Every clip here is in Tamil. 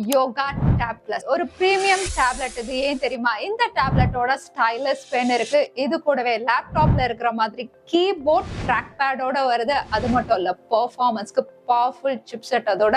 Yoga Tab Plus. ஒரு பிரீமியம் டேப்லெட் இது. ஏன் தெரியுமா? இந்த டேப்லெட்டோட ஸ்டைலஸ் பென் இருக்கு. இது கூடவே லேப்டாப்ல இருக்கிற மாதிரி கீபோர்ட் ட்ராக் பேடோட வருது. அது மட்டும் இல்ல, பெர்ஃபார்மன்ஸ்க்கு பவர்ஃபுல் சிப்செட், அதோட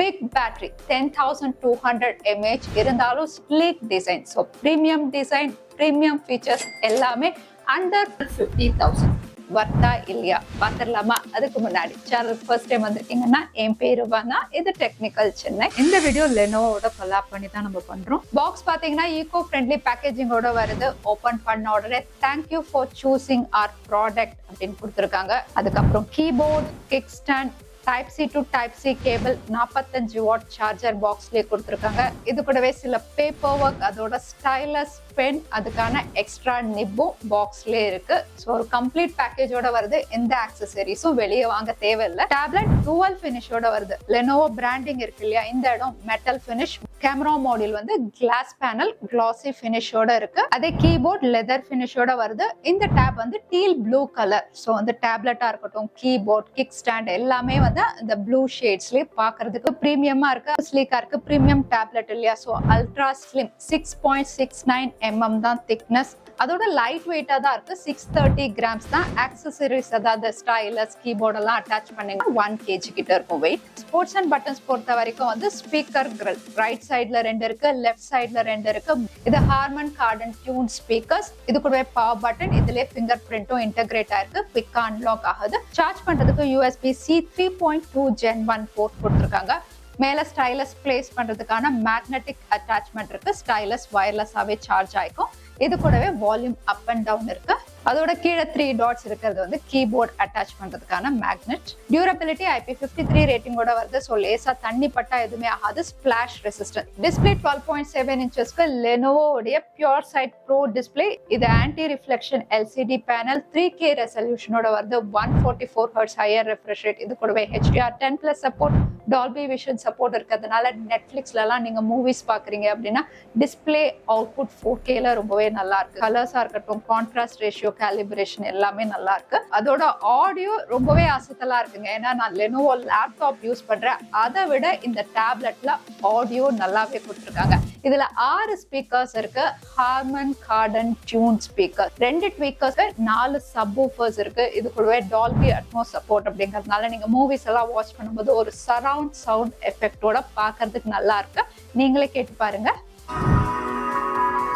பிக் பேட்டரி 10,200 mAh இருந்தாலும் sleek design. So premium design, premium features எல்லாமே அண்டர் 50,000. வர்த்தா இல்லையா பாத்திரலாமா? அதுக்கு முன்னாடி சேனல் ஃபர்ஸ்ட் டைம் வந்திருக்கீங்கன்னா, என் பேரு வானா, இது டெக்னிக்கல் சென்னை. இந்த வீடியோ லெனோவோட கொலாப் பண்ணி தான் நம்ம பண்றோம். பாக்ஸ் பாத்தீங்கன்னா ஈகோ ஃப்ரெண்ட்லி பேக்கேஜிங்கோட வருது. ஓபன் பண்ண உடனே thank you for choosing our product அப்படின்னு கொடுத்துருக்காங்க. அதுக்கப்புறம் keyboard, kick stand, type C to type C cable, 45 watt charger பாக்ஸ்லயே கொடுத்துருக்காங்க. இது கூடவே சில பேப்பர் ஒர்க், அதோட ஸ்டைலஸ் பென், அதுக்கான எக்ஸ்ட்ரா நிப்பும் பாக்ஸ்லயே இருக்கு. ஸோ ஒரு கம்ப்ளீட் பேக்கேஜோட வருது. எந்த ஆக்சசரிஸும் வெளியே வாங்க தேவையில்லை. டேப்லெட் டூவல் ஃபினிஷோட வருது. லெனோவோ பிராண்டிங் இருக்கு இல்லையா, இந்த இடம் மெட்டல் ஃபினிஷ். கேமரா மாடியூல் வந்து கிளாஸ் பேனல் கிளாசி ஃபினிஷோட இருக்கு. அதே கீபோர்ட் லெதர் ஃபினிஷோட வருது. இந்த டேப் வந்து டீல் ப்ளூ கலர். ஸோ வந்து டேப்லெட்டா இருக்கட்டும், கீபோர்ட், கிக் ஸ்டாண்ட் எல்லாமே வந்து இந்த ப்ளூ ஷேட்ஸ்லயே பாக்குறதுக்கு பிரீமியமா இருக்கு, ஸ்லீக்கா இருக்கு. பிரீமியம் டேப்லெட் இல்லையா, ஸோ அல்ட்ரா ஸ்லிம் 6.69 mm தான் திக்னஸ். அதோட லைட் வெயிட்டா தான் இருக்கு. 630 grams தான். ஆக்சசரிஸ் அதாவது ஸ்டைலஸ், கீபோர்ட் எல்லாம் அட்டாச் பண்ணீங்க 1 kg கிட்ட இருக்கும் வெயிட். ஸ்போர்ட்ஸ் அண்ட் பட்டன்ஸ் பொறுத்த வரைக்கும் வந்து ஸ்பீக்கர் கிரில் ரைட் சைட்ல 2 இருக்கு, லெஃப்ட் சைட்ல 2 இருக்கு. இது ஹார்மன் கார்டன் டியூன் ஸ்பீக்கர்ஸ். இது கூடவே பவர் பட்டன், இதுலயே ஃபிங்கர் பிரிண்டும் இன்டகிரேட் ஆயிருக்கு. குவிக் அன்லாக் ஆகுது. சார்ஜ் பண்றதுக்கு USB-C 3.2 Gen 1 போர்ட் கொடுத்துருக்காங்க. மேல ஸ்டைலஸ் பிளேஸ் பண்றதுக்கான மேக்னெட்டிக் அட்டாச்மெண்ட் இருக்கு. ஸ்டைலஸ் வயர்லெஸ்ஸாவே சார்ஜ் ஆயிக்கும். இது கூடவே வால்யூம் அப் அண்ட் டவுன் இருக்கு. அதோட கீழே 3 டாட்ஸ் இருக்கிறது வந்து கீபோர்ட் அட்டாச் பண்றதுக்கான மேக்னெட். டியூரபிலிட்டி IP53 ரேட்டிங்கோட வருது. ஸோ லேசா தண்ணி பட்டா எதுவுமே ஆகாது. Splash resistant. டிஸ்பிளே 12.7 inchesக்கு லெனோவோடைய பியூர் சைட் ப்ரோ டிஸ்பிளே. இது anti reflection LCD panel. 3K ரெசல்யூஷனோட வருது. 144 Hz ஹையர் ரெஃப்ரெஷ் ரேட். இது கூடவே HDR10+ support, Dolby vision support இருக்கிறதுனால நெட்ஃபிளிக்ஸ்ல எல்லாம் நீங்க மூவிஸ் பாக்குறீங்க அப்படின்னா டிஸ்பிளே அவுட்புட் 4Kல ரொம்பவே நல்லா இருக்கு. கலர்ஸா இருக்கட்டும், கான்ட்ராஸ்ட் ரேஷியோ, காலிபிரேஷன் எல்லாமே நல்லா இருக்கு. அதோட ஆடியோ ரொம்பவே அசத்தலா இருக்குங்க. ஏன்னா நான் லெனோவோ லேப்டாப் யூஸ் பண்றேன், அதை விட இந்த டேப்லெட்ல ஆடியோ நல்லாவே கொடுத்துருக்காங்க. இதுல 6 ஸ்பீக்கர்ஸ் இருக்கு. Harman Kardon tune speaker, 2 tweeters, 4 subwoofers இருக்கு. இது கூடவே டால்பி அட்மோஸ் சப்போர்ட் அப்படிங்கறதுனால நீங்க மூவிஸ் எல்லாம் வாட்ச் பண்ணும்போது ஒரு சரவுண்ட் சவுண்ட் எஃபெக்டோட பாக்குறதுக்கு நல்லா இருக்கு. நீங்களே கேட்டு பாருங்க.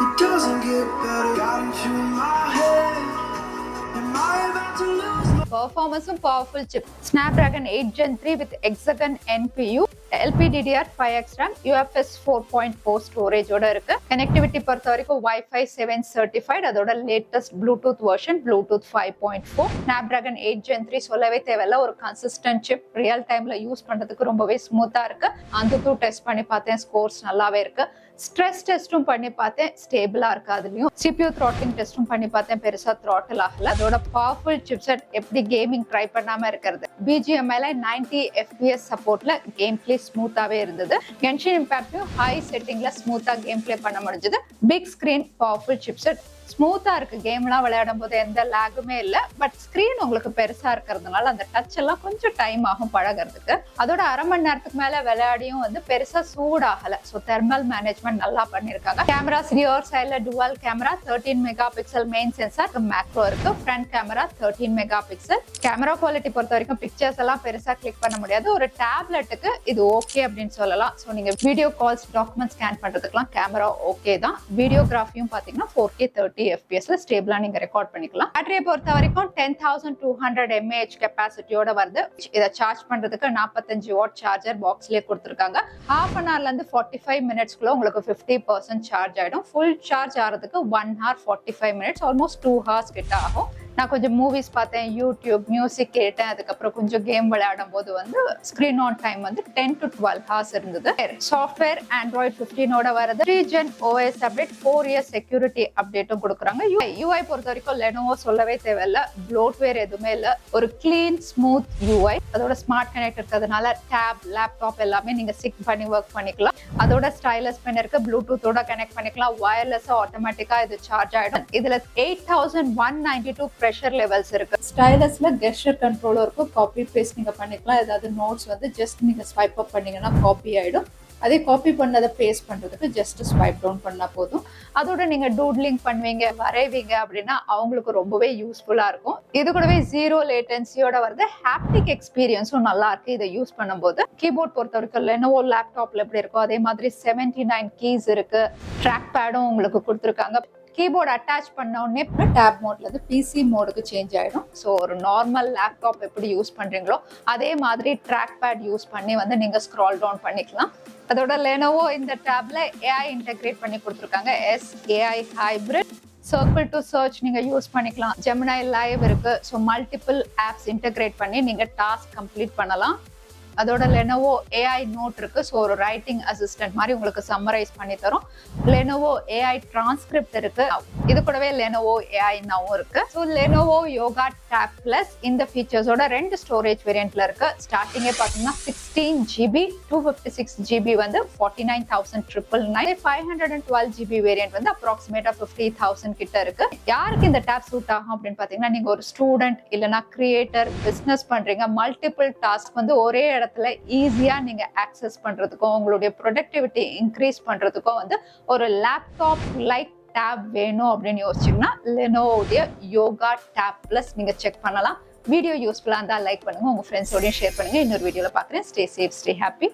It doesn't get better. Got into my head. Am I about to lose my performance? Powerful chip. Snapdragon 8 Gen 3 with hexagon NPU, LPDDR5X RAM, UFS 4.4 storage ஓட இருக்கு. கனெக்டிவிட்டி பொறுத்த வரைக்கும் Wi-Fi 7 certified. அதோட latest Bluetooth version Bluetooth 5.4. Snapdragon 8 Gen 3 சொல்லவே தேவையில்ல. ஒரு கன்சிஸ்டன்ட் சிப். ரியல் டைம்ல யூஸ் பண்றதுக்கு ரொம்பவே ஸ்மூத்தா இருக்கு. அந்த டெஸ்ட் பண்ணி பார்த்தேன், ஸ்கோர்ஸ் நல்லாவே இருக்கு. ஸ்ட்ரெஸ் டெஸ்டும் பண்ணி பார்த்தேன், ஸ்டேபிளா இருக்கு. அதுலயும் CPU த்ராட்லிங் டெஸ்டும் பண்ணி பார்த்தேன், பெருசா த்ராட்டில் ஆகல. அதோட பவர்ஃபுல் சிப்செட். எப்படி கேமிங் ட்ரை பண்ணாம இருக்கிறது. BGMI 90 FPS சப்போர்ட்ல கேம் பிளே ஸ்மூத்தாவே இருந்தது. கென்ஷின் இம்பாக்ட்லயும் ஹை செட்டிங்ல ஸ்மூத்தா கேம் பிளே பண்ண முடிஞ்சது. பிக் ஸ்கிரீன், பவர்ஃபுல் சிப்செட், ஸ்மூத்தா இருக்கு. கேம்லாம் விளையாடும் போது எந்த லேகுமே இல்ல. பட் ஸ்கிரீன் உங்களுக்கு பெருசா இருக்கிறதுனால அந்த டச் எல்லாம் கொஞ்சம் டைம் ஆகும் பழகிறதுக்கு. அதோட அரை மணி நேரத்துக்கு மேல விளையாடியும் வந்து பெருசா சூடாகல. ஸோ தெர்மல் மேனேஜ்மெண்ட் நல்லா பண்ணிருக்காங்க. கேமராஸ் ரியர் சைட்ல dual camera, 13 megapixel main sensor, macro இருக்கு. Front camera 13 megapixel. Camera quality பொறுத்த வரைக்கும் பிக்சர்ஸ் எல்லாம் பெருசா கிளிக் பண்ண முடியாது. ஒரு டேப்லெட்டுக்கு இது ஓகே அப்படின்னு சொல்லலாம். ஸோ நீங்க வீடியோ கால்ஸ், டாக்குமெண்ட் ஸ்கேன் பண்றதுக்குலாம் கேமரா ஓகே தான். வீடியோகிராஃபியும் பாத்தீங்கன்னா 4K 30 FPS ஸ்டேபிளா நீங்க ரெக்கார்ட் பண்ணிக்கலாம். பேட்டரியை பொறுத்த வரைக்கும் 10,200 mAh கெப்பாசிட்டியோட வருது. இதை சார்ஜ் பண்றதுக்கு 45 வாட் சார்ஜர் பாக்ஸ்லயே கொடுத்துருக்காங்க. ஹாஃப் அன் ஹவர்ல இருந்து 45 மினிட்ஸ்க்குள்ள உங்களுக்கு 50% சார்ஜ் ஆயிடும். ஃபுல் சார்ஜ் ஆகிறதுக்கு 1 hour 45 minutes, ஆல்மோஸ்ட் 2 hours கிட்ட ஆகும். நான் கொஞ்சம் மூவிஸ் பார்த்தேன், யூடியூப், மியூசிக் கேட்டேன். அதுக்கப்புறம் கொஞ்சம் கேம் விளையாடும் போது வந்து ஸ்கிரீன் ஆன் டைம் வந்து 10 to 12 hours இருந்தது. சாஃப்ட்வேர் Android 15ஓட வருது. 3 Gen OS update, 4 years security அப்டேட்டும் கொடுக்குறாங்க. UI பொறுத்த வரைக்கும் லெனோவோ சொல்லவே தேவையில்ல. ப்ளோட்வேர் எதுவுமே இல்ல. ஒரு கிளீன் ஸ்மூத் UI. அதோட ஸ்மார்ட் கனெக்ட் இருக்கிறதுனால டேப், லேப்டாப் எல்லாமே நீங்க சிக் பண்ணி ஒர்க் பண்ணிக்கலாம். அதோட ஸ்டைலஸ் பென் இருக்கு. ப்ளூடூத்தோட கனெக்ட் பண்ணிக்கலாம். வயர்லெஸ்ஸா ஆட்டோமேட்டிக்கா இது சார்ஜ் ஆயிடும். இதுல 8192 ப்ரெஷர் லெவல்ஸ் இருக்கு. ஸ்டைலஸ்ல கெஸ்டர் கண்ட்ரோலும் இருக்கும். காப்பி பேஸ்ட் நீங்க பண்ணிக்கலாம். ஏதாவது நோட்ஸ் வந்து ஜஸ்ட் நீங்க ஸ்வைப் அப் பண்ணீங்கன்னா காப்பி ஆயிடும். அதே காப்பி பண்ணதை பேஸ்ட் பண்றதுக்கு ஜஸ்ட் ஸ்வைப் டவுன் பண்ணா போதும். அதோட நீங்க டூட்லிங் பண்ணுவீங்க, வரைவீங்க அப்படின்னா அவங்களுக்கு ரொம்பவே யூஸ்ஃபுல்லா இருக்கும். இது கூடவே ஜீரோ லேட்டன்சியோட வருது. ஹாப்டிக் எக்ஸ்பீரியன்ஸும் நல்லா இருக்கு இதை யூஸ் பண்ணும்போது. கீபோர்ட் பொறுத்த வரைக்கும் லெனோவோ லேப்டாப்ல எப்படி இருக்கும் அதே மாதிரி 79 கீஸ் இருக்கு. ட்ராக் பேடும் உங்களுக்கு கொடுத்துருக்காங்க. கீபோர்டு அட்டாச் பண்ண உடனே டேப் மோட்ல இருந்து பிசி மோடுக்கு சேஞ்ச் ஆயிடும். ஸோ ஒரு நார்மல் லேப்டாப் எப்படி யூஸ் பண்றீங்களோ அதே மாதிரி ட்ராக் பேட் யூஸ் பண்ணி வந்து நீங்க ஸ்க்ரால் டவுன் பண்ணிக்கலாம். அதோட லெனோவோ இந்த டேப்ல ஏஐ இன்டெகிரேட் பண்ணி கொடுத்துருக்காங்க. AI hybrid. Circle to search நீங்க யூஸ் பண்ணிக்கலாம். ஜெமினி லைவ் இருக்கு. ஸோ மல்டிபிள் ஆப்ஸ் இன்டெகிரேட் பண்ணி நீங்க டாஸ்க் கம்ப்ளீட் பண்ணலாம். அதோட லெனோவோ ஏஐ நோட் இருக்கு. ஸோ ஒரு ரைட்டிங் அசிஸ்டன்ட் மாதிரி உங்களுக்கு சம்மரைஸ் பண்ணி தரும். லெனோவோ ஏஐ டிரான்ஸ்கிரிப்ட் இருக்கு. இது கூடவே லெனோவோ ஏஐ நவும் இருக்கு. So Lenovo Yoga tab plus இந்த ஃபீச்சர்ஸோட 2 ஸ்டோரேஜ் வேரியன்ட்ல இருக்கு. ஸ்டார்டிங்கே பார்த்தீங்கன்னா 16GB, 256GB வந்து 49,999. 512GB வேரியன்ட் வந்து அப்ராக்சிமேட்டா 50,000 கிட்ட இருக்கு. யாருக்கு இந்த டேப் சூட் ஆகும் அப்படின்னு பாத்தீங்கன்னா, நீங்க ஒரு ஸ்டூடெண்ட் இல்லைன்னா கிரியேட்டர், பிசினஸ் பண்றீங்க, மல்டிபிள் டாஸ்க் வந்து ஒரே இடத்துல ஈஸியா நீங்க ஆக்சஸ் பண்றதுக்கும் உங்களுடைய ப்ரொடக்டிவிட்டி இன்க்ரீஸ் பண்றதுக்கும் வந்து ஒரு லேப்டாப் லைக் டேப் வேணும் அப்படின்னு யோசிச்சீங்கன்னா லெனோவோடைய யோகா டேப் பிளஸ் நீங்க செக் பண்ணலாம். வீடியோ யூஸ்ஃபுல்லா இருந்தா லைக் பண்ணுங்க, உங்க ஃப்ரெண்ட்ஸோடய ஷேர் பண்ணுங்க. இன்னொரு வீடியோல பாக்குறேன். Stay safe, stay happy.